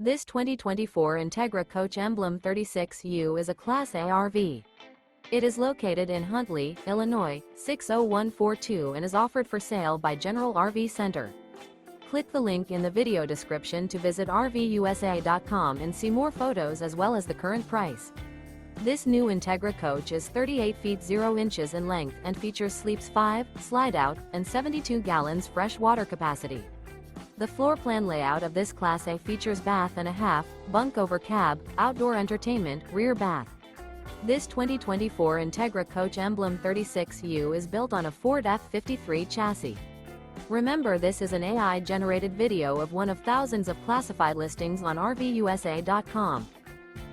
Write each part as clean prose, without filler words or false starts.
This 2024 Entegra Coach Emblem 36U is a Class A RV. It is located in Huntley, Illinois, 60142 and is offered for sale by General RV Center. Click the link in the video description to visit RVUSA.com and see more photos as well as the current price. This new Entegra Coach is 38 feet 0 inches in length and features sleeps 5, Slideout, and 72 gallons fresh water capacity. The floor plan layout of this Class A features bath and a half, bunk over cab, outdoor entertainment, rear bath. This 2024 Entegra Coach Emblem 36U is built on a Ford F53 chassis. Remember, this is an AI-generated video of one of thousands of classified listings on RVUSA.com.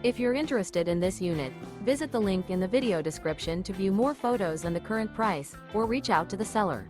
If you're interested in this unit, visit the link in the video description to view more photos and the current price, or reach out to the seller.